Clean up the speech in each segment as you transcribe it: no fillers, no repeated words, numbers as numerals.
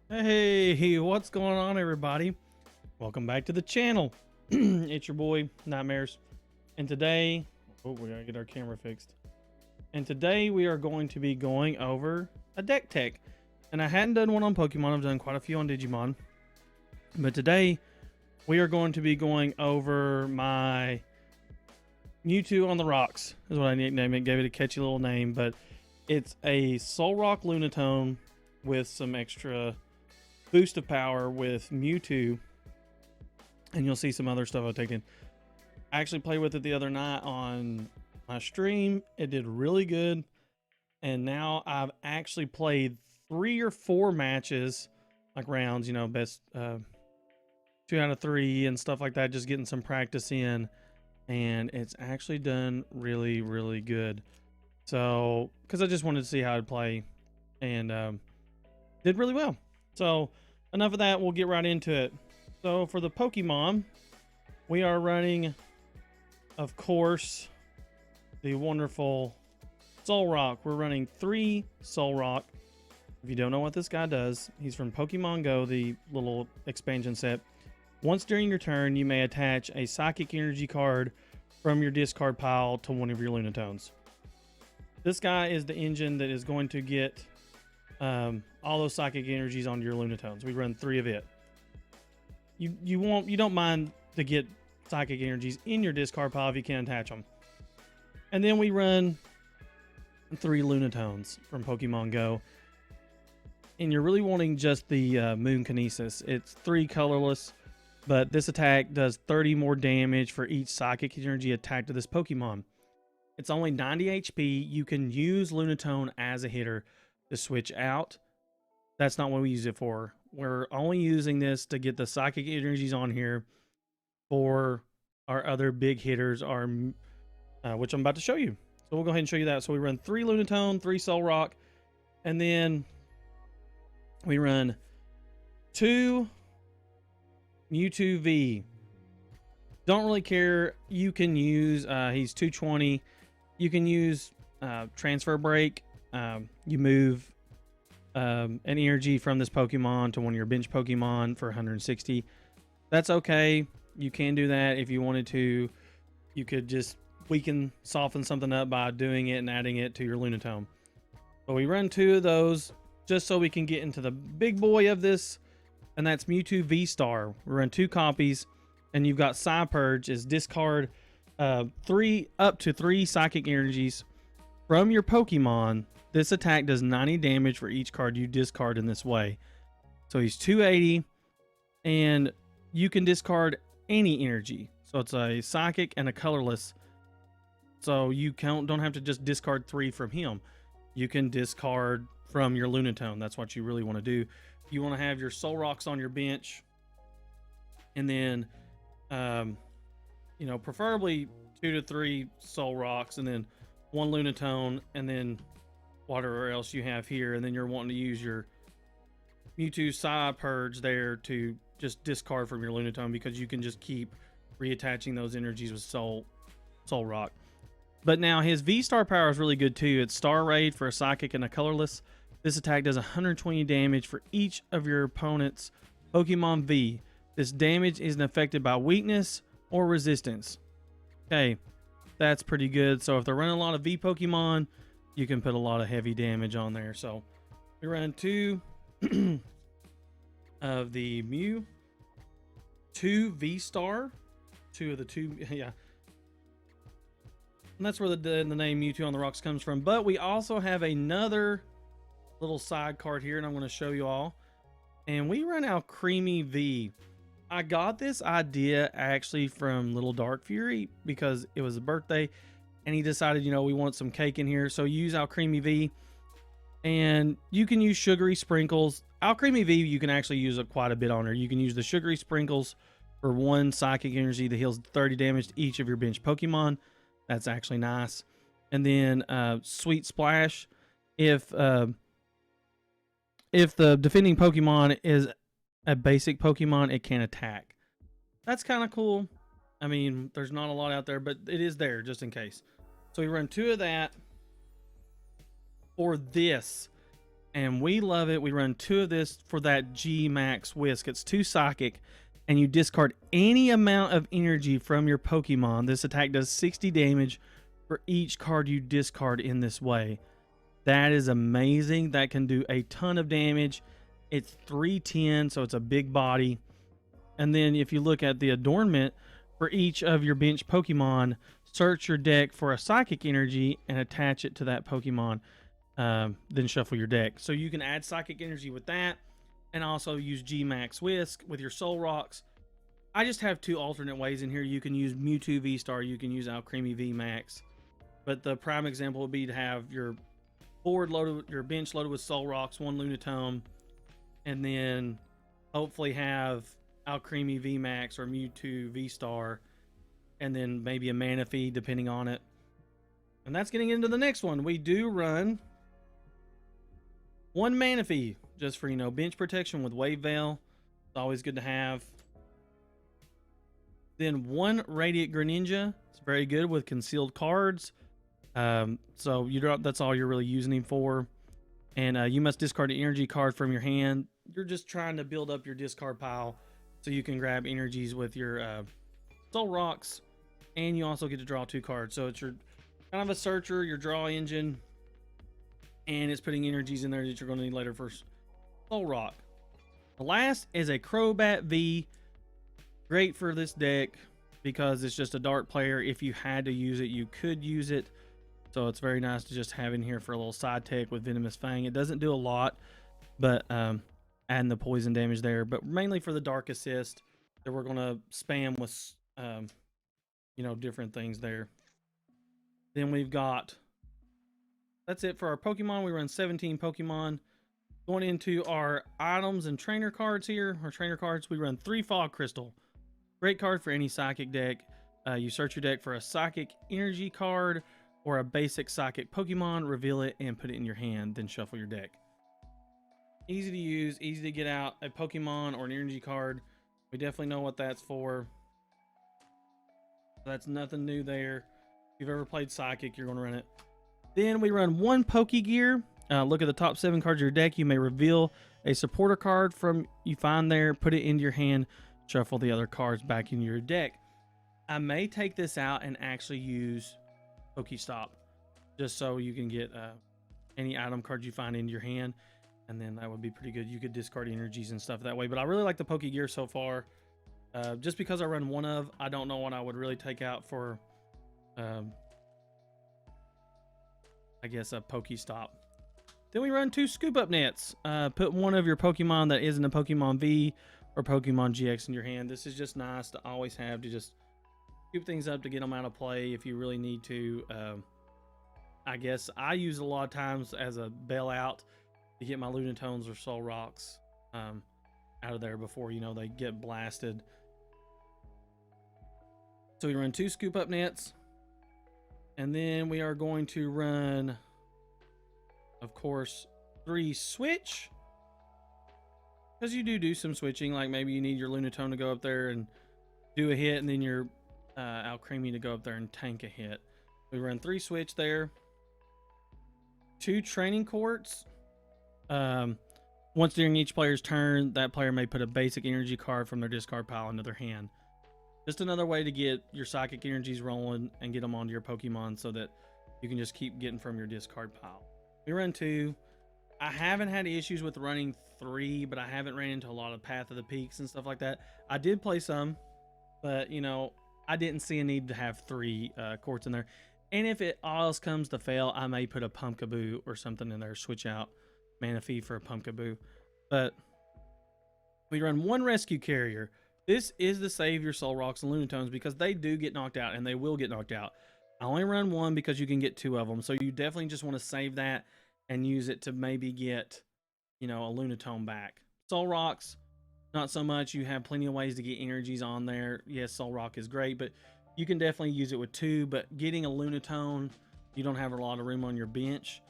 Hey, what's going on, everybody? Welcome back to the channel. It's your boy Nightmares, and today, we gotta get our camera fixed. And today we are going to be going over a deck tech. And I hadn't done one on Pokemon. I've done quite a few on Digimon, but today we are going to be going over my MewTwo on the Rocks. Is what I nicknamed it. Gave it a catchy little name, but it's a Soul Rock Lunatone with some extra boost of power with MewTwo, and you'll see some other stuff I've taken. I actually played with it the other night on my stream. It did really good, and now I've actually played 3 or 4 matches, like rounds, you know, best 2 out of 3 and stuff like that, just getting some practice in, and it's actually done really good. So because I just wanted to see how I'd play, and did really well. So enough of that, we'll get right into it. So for the Pokemon, we are running, of course, the wonderful Soul Rock. We're running 3 Soul Rock. If you don't know what this guy does, he's from Pokemon Go, the little expansion set. Once during your turn, you may attach a Psychic Energy card from your discard pile to one of your Lunatones. This guy is the engine that is going to get all those psychic energies onto your Lunatones. We run 3 of it. You don't mind to get psychic energies in your discard pile if you can attach them. And then we run 3 Lunatones from Pokemon Go. And you're really wanting just the Moon Kinesis. It's 3 colorless, but this attack does 30 more damage for each psychic energy attack to this Pokemon. It's only 90 HP. You can use Lunatone as a hitter to switch out. That's not what we use it for. We're only using this to get the psychic energies on here for our other big hitters, which I'm about to show you. So we'll go ahead and show you that. So we run 3 Lunatone, 3 Soul Rock, and then we run 2 MewTwo V. Don't really care. You can use, he's 220. You can use Transfer Break. You move an energy from this Pokemon to one of your bench Pokemon for 160. That's okay. You can do that if you wanted to. You could just soften something up by doing it and adding it to your Lunatone. But we run 2 of those just so we can get into the big boy of this, and that's MewTwo Vstar. We run 2 copies, and you've got Psypurge is discard up to 3 psychic energies from your Pokemon. This attack does 90 damage for each card you discard in this way. So he's 280, and you can discard any energy. So it's a psychic and a colorless. So you don't have to just discard 3 from him. You can discard from your Lunatone. That's what you really want to do. You want to have your Soul Rocks on your bench, and then preferably 2 to 3 Soul Rocks, and then 1 Lunatone, and then whatever else you have here, and then you're wanting to use your MewTwo Psypurge there to just discard from your Lunatone, because you can just keep reattaching those energies with Soul Rock. But now his V-Star power is really good too. It's Star Raid for a Psychic and a Colorless. This attack does 120 damage for each of your opponent's Pokemon V. This damage isn't affected by weakness or resistance. Okay, that's pretty good. So if they're running a lot of V Pokemon, you can put a lot of heavy damage on there. So we run 2 of the MewTwo Vstar. 2 of the 2, yeah. And that's where the name MewTwo on the Rocks comes from. But we also have another little side card here, and I'm going to show you all. And we run out Creamy V. I got this idea actually from Little Dark Fury because it was a birthday, and he decided, we want some cake in here. So use Alcremie V, and you can use Sugary Sprinkles. Alcremie V, you can actually use quite a bit on her. You can use the Sugary Sprinkles for 1 psychic energy that heals 30 damage to each of your bench Pokemon. That's actually nice. And then Sweet Splash. If the defending Pokemon is a basic Pokemon, it can attack. That's kind of cool. I mean, there's not a lot out there, but it is there just in case. So we run 2 of that for this. and we love it. We run 2 of this for that G Max Whisk. It's 2 psychic, and you discard any amount of energy from your Pokemon. This attack does 60 damage for each card you discard in this way. That is amazing. That can do a ton of damage. It's 310, so it's a big body. And then if you look at the adornment for each of your bench Pokemon, search your deck for a psychic energy and attach it to that Pokemon. Then shuffle your deck. So you can add psychic energy with that, and also use G Max Whisk with your Soul Rocks. I just have 2 alternate ways in here. You can use MewTwo Vstar, you can use Alcremie V Max. But the prime example would be to have your board loaded, your bench loaded with Soul Rocks, 1 Lunatone, and then hopefully have Alcremie V Max or MewTwo Vstar, and then maybe a Manaphy depending on it. And that's getting into the next one. We do run 1 Manaphy just for, bench protection with Wave Veil. It's always good to have. Then 1 Radiant Greninja. It's very good with concealed cards. So that's all you're really using him for. And you must discard an energy card from your hand. You're just trying to build up your discard pile so you can grab energies with your Soul Rocks, and you also get to draw 2 cards. So it's your kind of a searcher, your draw engine, and it's putting energies in there that you're going to need later for Soul Rock. The last is a Crowbat V. Great for this deck because it's just a dart player. If you had to use it, you could use it. So it's very nice to just have in here for a little side tech with Venomous Fang. It doesn't do a lot, but adding the poison damage there, but mainly for the dark assist that we're going to spam with, different things there. Then we've got, that's it for our Pokemon. We run 17 Pokemon. Going into our items and trainer cards here, our trainer cards, we run 3 Fog Crystal. Great card for any psychic deck. You search your deck for a psychic energy card or a basic psychic Pokemon, reveal it and put it in your hand, then shuffle your deck. Easy to use, easy to get out a Pokemon or an energy card. We definitely know what that's for. That's nothing new there. If you've ever played Psychic, you're going to run it. Then we run 1 Pokegear. Look at the top 7 cards of your deck. You may reveal a supporter card from you find there, put it into your hand, shuffle the other cards back into your deck. I may take this out and actually use Pokestop, just so you can get any item cards you find into your hand, and then that would be pretty good. You could discard energies and stuff that way, but I really like the Pokegear so far. Just because I run 1 of, I don't know what I would really take out for, I guess, a Pokestop. Then we run 2 Scoop Up Nets. Put 1 of your Pokemon that isn't a Pokemon V or Pokemon GX in your hand. This is just nice to always have to just scoop things up to get them out of play if you really need to. I guess I use it a lot of times as a bailout to get my Lunatones or Soul Rocks out of there before, they get blasted. So we run 2 Scoop Up Nets. And then we are going to run, of course, 3 Switch. Because you do some switching, like maybe you need your Lunatone to go up there and do a hit, and then your Alcremie to go up there and tank a hit. We run 3 Switch there. 2 Training Quartz. Once during each player's turn, that player may put a basic energy card from their discard pile into their hand. Just another way to get your psychic energies rolling and get them onto your Pokemon so that you can just keep getting from your discard pile. We run 2. I haven't had issues with running 3, but I haven't ran into a lot of Path of the Peaks and stuff like that. I did play some, but I didn't see a need to have 3 quartz in there. And if it else comes to fail, I may put a Pumpkaboo or something in there, switch out Manaphy for a Pumpkaboo. But we run 1 Rescue Carrier. This is to save your Soul Rocks and Lunatones because they do get knocked out, and they will get knocked out. I only run 1 because you can get 2 of them. So you definitely just want to save that and use it to maybe get, a Lunatone back. Soul Rocks, not so much. You have plenty of ways to get energies on there. Yes, Soul Rock is great, but you can definitely use it with 2. But getting a Lunatone, you don't have a lot of room on your bench.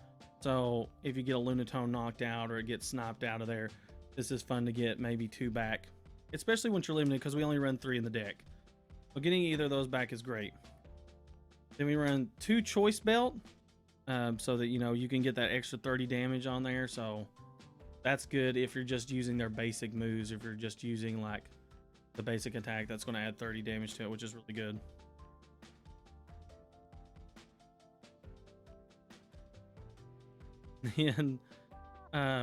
So if you get a Lunatone knocked out or it gets sniped out of there, this is fun to get maybe 2 back. Especially once you're limited, because we only run 3 in the deck. So getting either of those back is great. Then we run 2 Choice Belt. so that, you know, you can get that extra 30 damage on there. So that's good if you're just using their basic moves. If you're just using like the basic attack, that's going to add 30 damage to it, which is really good. And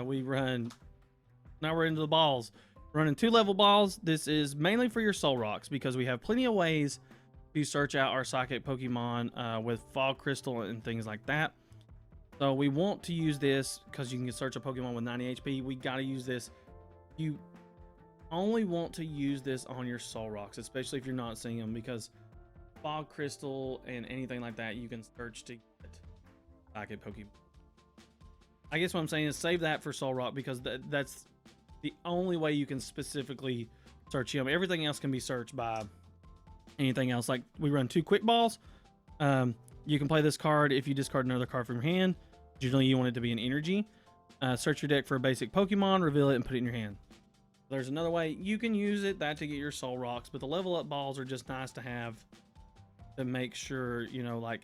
we run, now we're into the balls. Running 2-level balls. This is mainly for your soul rocks because we have plenty of ways to search out our psychic Pokemon with fog crystal and things like that. So we want to use this because you can search a Pokemon with 90 HP. We got to use this. You only want to use this on your soul rocks, especially if you're not seeing them, because fog crystal and anything like that you can search to get psychic Pokemon. I guess what I'm saying is save that for soul rock because that's the only way you can specifically search him. Everything else can be searched by anything else. Like we run 2 quick balls. You can play this card if you discard another card from your hand. Generally, you want it to be an energy. Search your deck for a basic Pokemon, reveal it, and put it in your hand. There's another way you can use it, that to get your soul rocks, but the level up balls are just nice to have to make sure, you know, like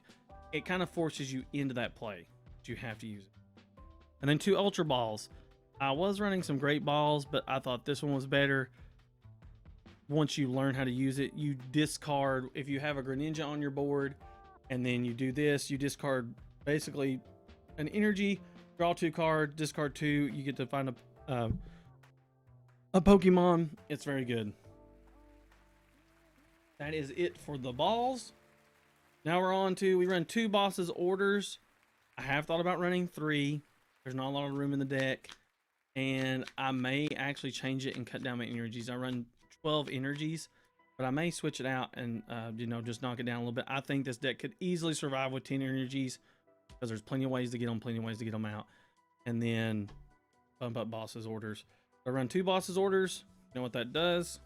it kind of forces you into that play. You have to use it. And then 2 ultra balls. I was running some great balls, but I thought this one was better. Once you learn how to use it, you discard, if you have a Greninja on your board, and then you do this, you discard basically an energy, draw 2 cards, discard 2, you get to find a Pokemon. It's very good. That is it for the balls. Now we're on to, we run 2 bosses orders. I have thought about running 3. There's not a lot of room in the deck, and I may actually change it and cut down my energies. I run 12 energies, but I may switch it out and you know, just knock it down a little bit. I think this deck could easily survive with 10 energies because there's plenty of ways to get them, plenty of ways to get them out, and then bump up bosses orders. I run 2 bosses orders. You know what that does?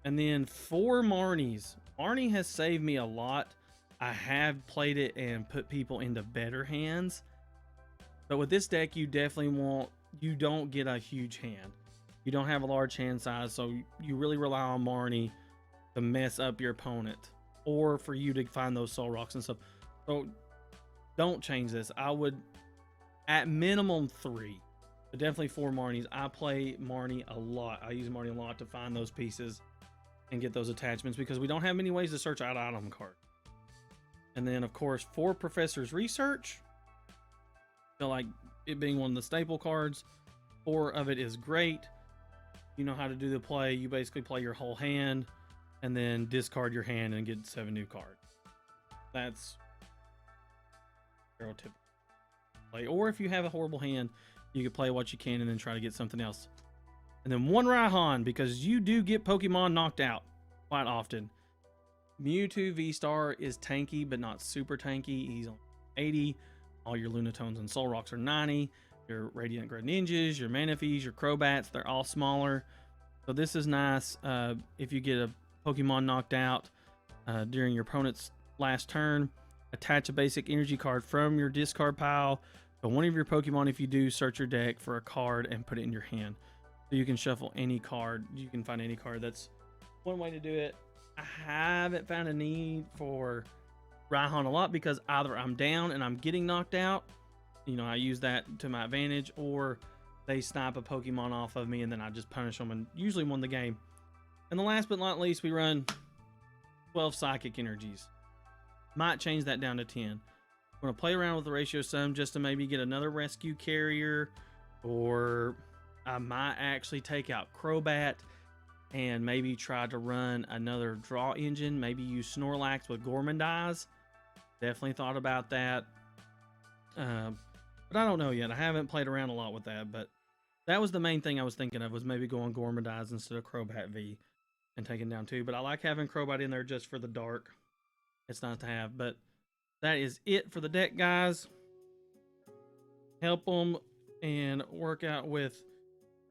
And then 4 Marnies. Marnie has saved me a lot. I have played it and put people into better hands. But with this deck, you definitely want, you don't get a huge hand. You don't have a large hand size, so you really rely on Marnie to mess up your opponent or for you to find those soul rocks and stuff. So don't change this. I would, at minimum 3, but definitely 4 Marnies. I play Marnie a lot. I use Marnie a lot to find those pieces and get those attachments because we don't have many ways to search out item card. And then, of course, 4 Professor's Research. Feel like it being one of the staple cards. 4 of it is great. You know how to do the play. You basically play your whole hand and then discard your hand and get 7 new cards. That's stereotypical play. Or if you have a horrible hand, you can play what you can and then try to get something else. And then 1 Raihan, because you do get Pokemon knocked out quite often. MewTwo Vstar is tanky, but not super tanky. He's on 80. All your Lunatones and Soul Rocks are 90. Your Radiant Greninjas, your Manaphy's, your Crowbats, they're all smaller. So this is nice if you get a Pokemon knocked out during your opponent's last turn. Attach a basic energy card from your discard pile to one of your Pokemon. If you do, search your deck for a card and put it in your hand. So you can shuffle any card. You can find any card. That's one way to do it. I haven't found a need for Raihan a lot because either I'm down and I'm getting knocked out, you know, I use that to my advantage, or they snipe a Pokemon off of me and then I just punish them and usually won the game. And the last but not least, we run 12 Psychic Energies. Might change that down to 10. I'm going to play around with the ratio some just to maybe get another rescue carrier, or I might actually take out Crowbat and maybe try to run another draw engine, maybe use Snorlax with Gourmandize. Definitely thought about that. But I don't know yet. I haven't played around a lot with that, but that was the main thing I was thinking of, was maybe going Gourmandize instead of Crowbat V and taking down 2. But I like having Crowbat in there just for the dark. It's nice to have. But that is it for the deck, guys. Help them and work out with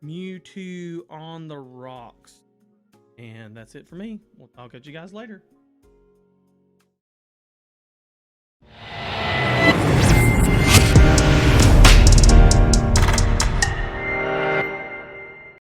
Mewtwo on the rocks. And that's it for me. We'll talk at you guys later.